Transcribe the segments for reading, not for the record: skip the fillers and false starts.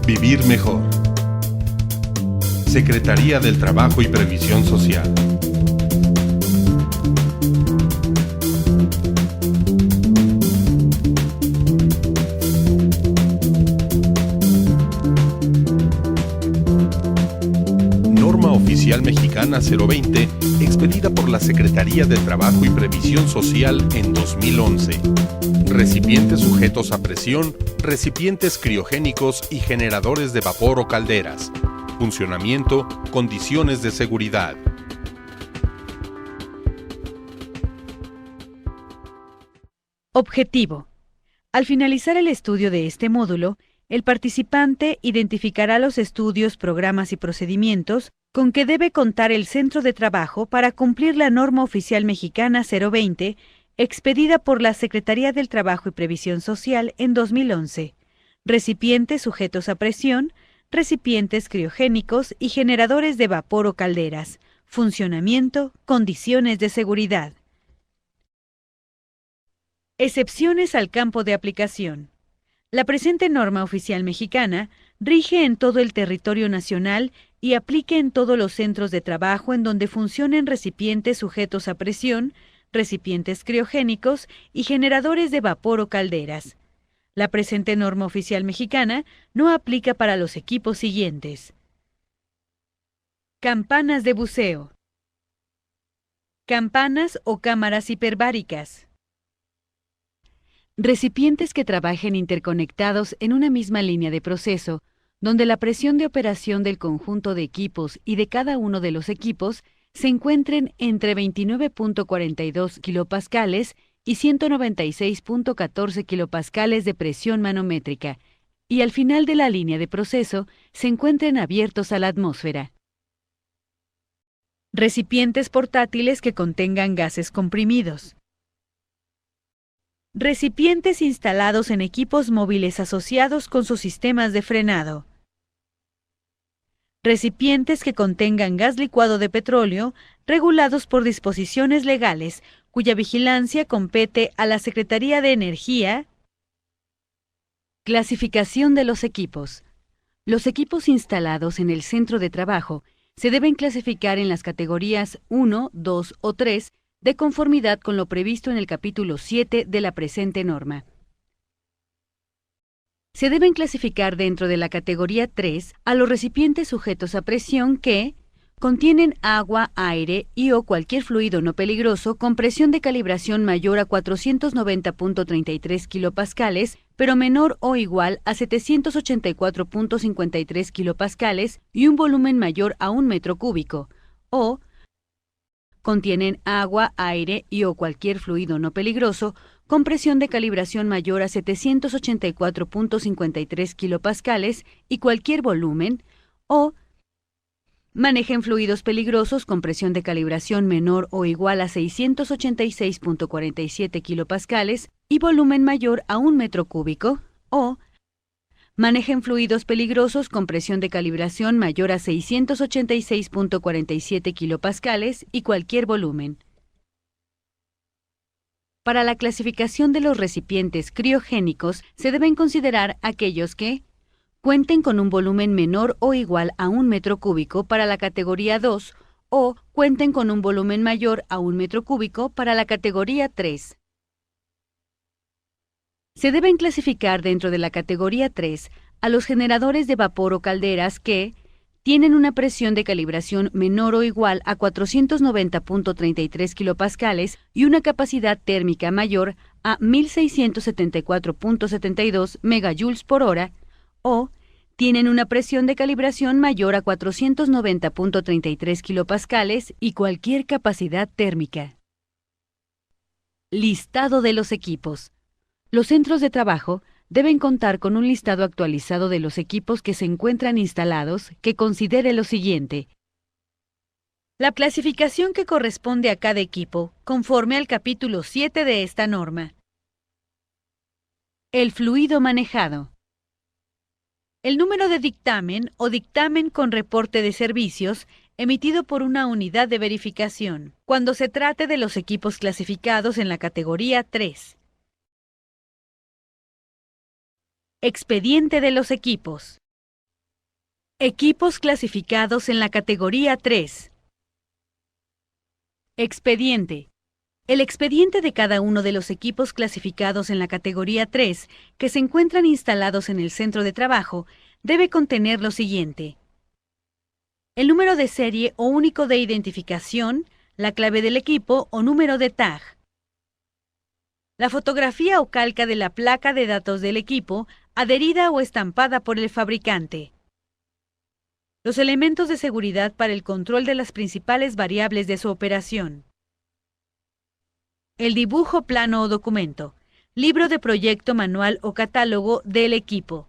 Vivir mejor. Secretaría del Trabajo y Previsión Social. Norma Oficial Mexicana 020, expedida por la Secretaría del Trabajo y Previsión Social en 2011. Recipientes sujetos a presión, recipientes criogénicos y generadores de vapor o calderas. Funcionamiento, condiciones de seguridad. Objetivo. Al finalizar el estudio de este módulo, el participante identificará los estudios, programas y procedimientos con que debe contar el centro de trabajo para cumplir la Norma Oficial Mexicana 020, expedida por la Secretaría del Trabajo y Previsión Social en 2011. Recipientes sujetos a presión, recipientes criogénicos y generadores de vapor o calderas. Funcionamiento, condiciones de seguridad. Excepciones al campo de aplicación. La presente norma oficial mexicana rige en todo el territorio nacional y aplica en todos los centros de trabajo en donde funcionen recipientes sujetos a presión, recipientes criogénicos y generadores de vapor o calderas. La presente norma oficial mexicana no aplica para los equipos siguientes. Campanas de buceo. Campanas o cámaras hiperbáricas. Recipientes que trabajen interconectados en una misma línea de proceso, donde la presión de operación del conjunto de equipos y de cada uno de los equipos se encuentren entre 29.42 kilopascales y 196.14 kilopascales de presión manométrica, y al final de la línea de proceso se encuentren abiertos a la atmósfera. Recipientes portátiles que contengan gases comprimidos. Recipientes instalados en equipos móviles asociados con sus sistemas de frenado. Recipientes que contengan gas licuado de petróleo, regulados por disposiciones legales, cuya vigilancia compete a la Secretaría de Energía. Clasificación de los equipos. Los equipos instalados en el centro de trabajo se deben clasificar en las categorías 1, 2 o 3, de conformidad con lo previsto en el capítulo 7 de la presente norma. Se deben clasificar dentro de la categoría 3 a los recipientes sujetos a presión que contienen agua, aire y o cualquier fluido no peligroso con presión de calibración mayor a 490.33 kilopascales, pero menor o igual a 784.53 kilopascales y un volumen mayor a 1 metro cúbico, o contienen agua, aire y o cualquier fluido no peligroso con presión de calibración mayor a 784.53 kilopascales y cualquier volumen, o manejen fluidos peligrosos con presión de calibración menor o igual a 686.47 kilopascales y volumen mayor a 1 metro cúbico, o manejen fluidos peligrosos con presión de calibración mayor a 686.47 kilopascales y cualquier volumen. Para la clasificación de los recipientes criogénicos se deben considerar aquellos que cuenten con un volumen menor o igual a 1 metro cúbico para la categoría 2 o cuenten con un volumen mayor a 1 metro cúbico para la categoría 3. Se deben clasificar dentro de la categoría 3 a los generadores de vapor o calderas que tienen una presión de calibración menor o igual a 490.33 kilopascales y una capacidad térmica mayor a 1674.72 megajoules por hora, o tienen una presión de calibración mayor a 490.33 kilopascales y cualquier capacidad térmica. Listado de los equipos. Los centros de trabajo deben contar con un listado actualizado de los equipos que se encuentran instalados que considere lo siguiente. La clasificación que corresponde a cada equipo, conforme al capítulo 7 de esta norma. El fluido manejado. El número de dictamen o dictamen con reporte de servicios emitido por una unidad de verificación, cuando se trate de los equipos clasificados en la categoría 3. Expediente de los equipos. Equipos clasificados en la categoría 3. Expediente. El expediente de cada uno de los equipos clasificados en la categoría 3, que se encuentran instalados en el centro de trabajo, debe contener lo siguiente: el número de serie o único de identificación, la clave del equipo o número de tag, la fotografía o calca de la placa de datos del equipo, adherida o estampada por el fabricante, los elementos de seguridad para el control de las principales variables de su operación, el dibujo, plano o documento, libro de proyecto, manual o catálogo del equipo,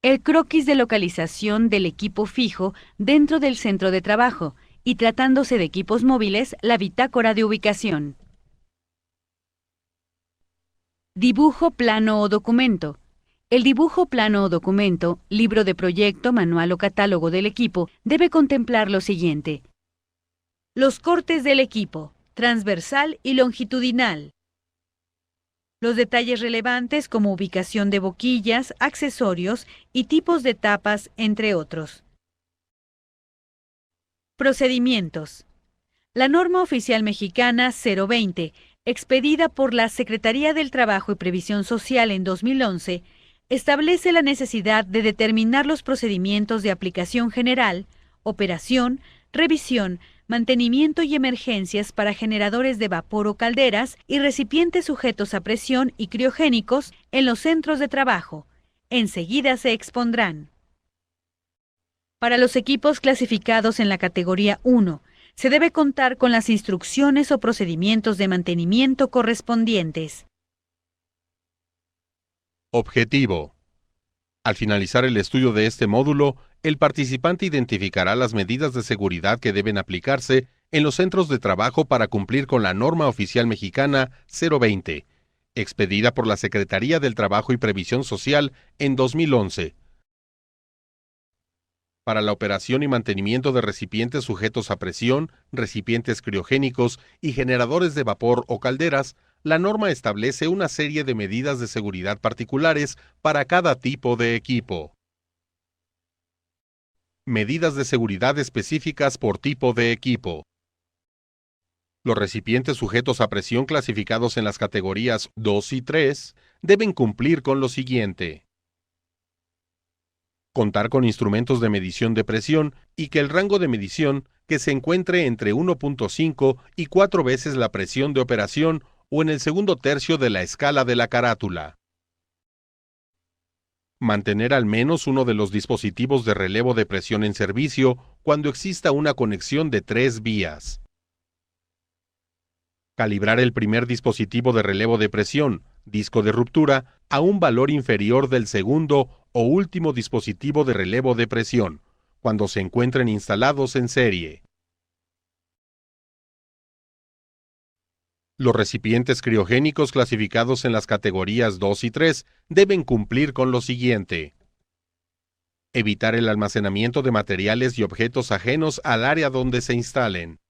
el croquis de localización del equipo fijo dentro del centro de trabajo y, tratándose de equipos móviles, la bitácora de ubicación. Dibujo, plano o documento. El dibujo, plano o documento, libro de proyecto, manual o catálogo del equipo debe contemplar lo siguiente: los cortes del equipo, transversal y longitudinal, los detalles relevantes como ubicación de boquillas, accesorios y tipos de tapas, entre otros. Procedimientos. La norma oficial mexicana 020, expedida por la Secretaría del Trabajo y Previsión Social en 2011, establece la necesidad de determinar los procedimientos de aplicación general, operación, revisión, mantenimiento y emergencias para generadores de vapor o calderas y recipientes sujetos a presión y criogénicos en los centros de trabajo. Enseguida se expondrán. Para los equipos clasificados en la categoría 1, se debe contar con las instrucciones o procedimientos de mantenimiento correspondientes. Objetivo. Al finalizar el estudio de este módulo, el participante identificará las medidas de seguridad que deben aplicarse en los centros de trabajo para cumplir con la norma oficial mexicana 020, expedida por la Secretaría del Trabajo y Previsión Social en 2011. Para la operación y mantenimiento de recipientes sujetos a presión, recipientes criogénicos y generadores de vapor o calderas, la norma establece una serie de medidas de seguridad particulares para cada tipo de equipo. Medidas de seguridad específicas por tipo de equipo. Los recipientes sujetos a presión clasificados en las categorías 2 y 3 deben cumplir con lo siguiente: contar con instrumentos de medición de presión y que el rango de medición que se encuentre entre 1.5 y 4 veces la presión de operación o en el segundo tercio de la escala de la carátula. Mantener al menos uno de los dispositivos de relevo de presión en servicio cuando exista una conexión de 3 vías. Calibrar el primer dispositivo de relevo de presión, disco de ruptura, a un valor inferior del segundo o último dispositivo de relevo de presión, cuando se encuentren instalados en serie. Los recipientes criogénicos clasificados en las categorías 2 y 3 deben cumplir con lo siguiente: evitar el almacenamiento de materiales y objetos ajenos al área donde se instalen.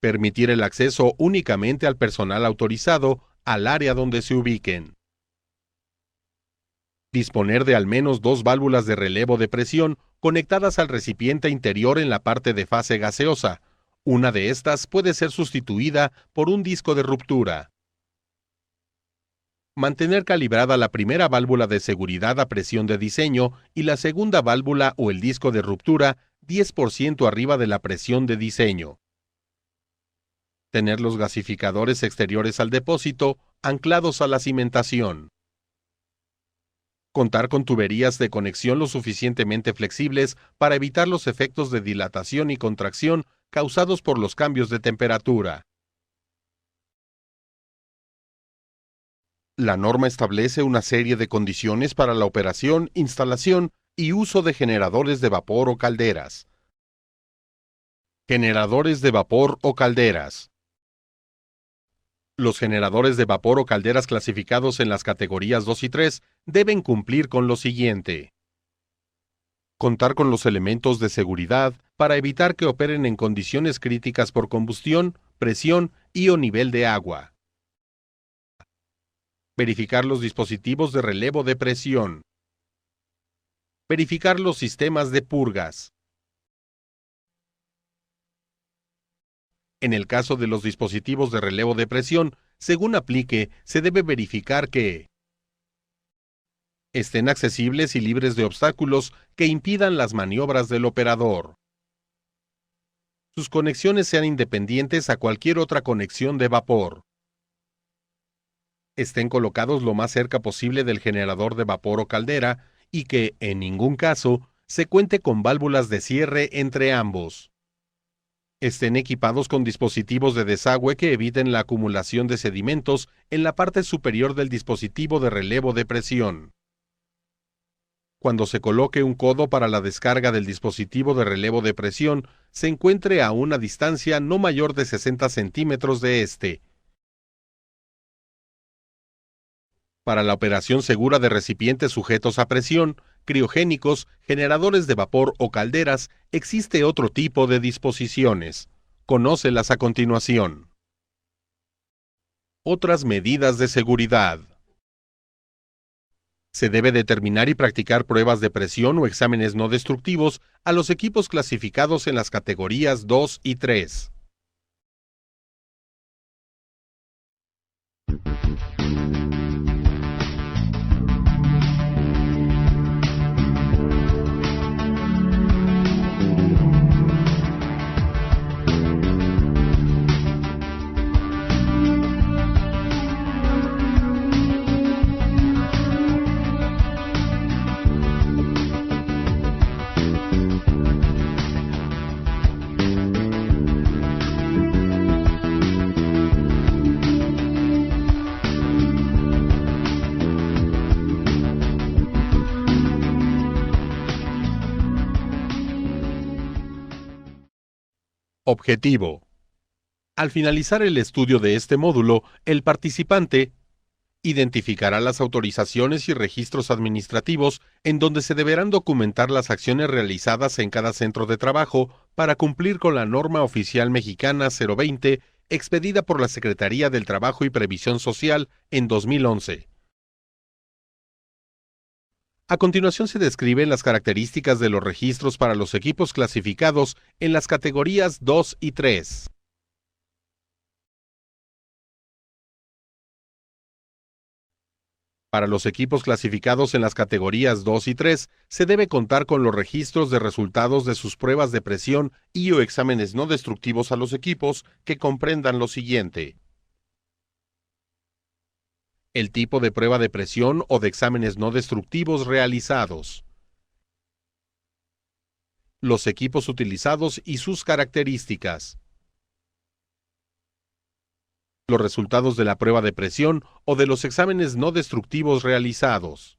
Permitir el acceso únicamente al personal autorizado al área donde se ubiquen. Disponer de al menos 2 válvulas de relevo de presión conectadas al recipiente interior en la parte de fase gaseosa. Una de estas puede ser sustituida por un disco de ruptura. Mantener calibrada la primera válvula de seguridad a presión de diseño y la segunda válvula o el disco de ruptura 10% arriba de la presión de diseño. Tener los gasificadores exteriores al depósito anclados a la cimentación. Contar con tuberías de conexión lo suficientemente flexibles para evitar los efectos de dilatación y contracción causados por los cambios de temperatura. La norma establece una serie de condiciones para la operación, instalación y uso de generadores de vapor o calderas. Generadores de vapor o calderas. Los generadores de vapor o calderas clasificados en las categorías 2 y 3 deben cumplir con lo siguiente: contar con los elementos de seguridad para evitar que operen en condiciones críticas por combustión, presión y o nivel de agua. Verificar los dispositivos de relevo de presión. Verificar los sistemas de purgas. En el caso de los dispositivos de relevo de presión, según aplique, se debe verificar que estén accesibles y libres de obstáculos que impidan las maniobras del operador. Sus conexiones sean independientes a cualquier otra conexión de vapor. Estén colocados lo más cerca posible del generador de vapor o caldera y que, en ningún caso, se cuente con válvulas de cierre entre ambos. Estén equipados con dispositivos de desagüe que eviten la acumulación de sedimentos en la parte superior del dispositivo de relevo de presión. Cuando se coloque un codo para la descarga del dispositivo de relevo de presión, se encuentre a una distancia no mayor de 60 centímetros de este. Para la operación segura de recipientes sujetos a presión, criogénicos, generadores de vapor o calderas, existe otro tipo de disposiciones. Conócelas a continuación. Otras medidas de seguridad. Se debe determinar y practicar pruebas de presión o exámenes no destructivos a los equipos clasificados en las categorías 2 y 3. Objetivo. Al finalizar el estudio de este módulo, el participante identificará las autorizaciones y registros administrativos en donde se deberán documentar las acciones realizadas en cada centro de trabajo para cumplir con la norma oficial mexicana 020, expedida por la Secretaría del Trabajo y Previsión Social en 2011. A continuación se describen las características de los registros para los equipos clasificados en las categorías 2 y 3. Para los equipos clasificados en las categorías 2 y 3, se debe contar con los registros de resultados de sus pruebas de presión y o exámenes no destructivos a los equipos que comprendan lo siguiente: el tipo de prueba de presión o de exámenes no destructivos realizados, los equipos utilizados y sus características, los resultados de la prueba de presión o de los exámenes no destructivos realizados.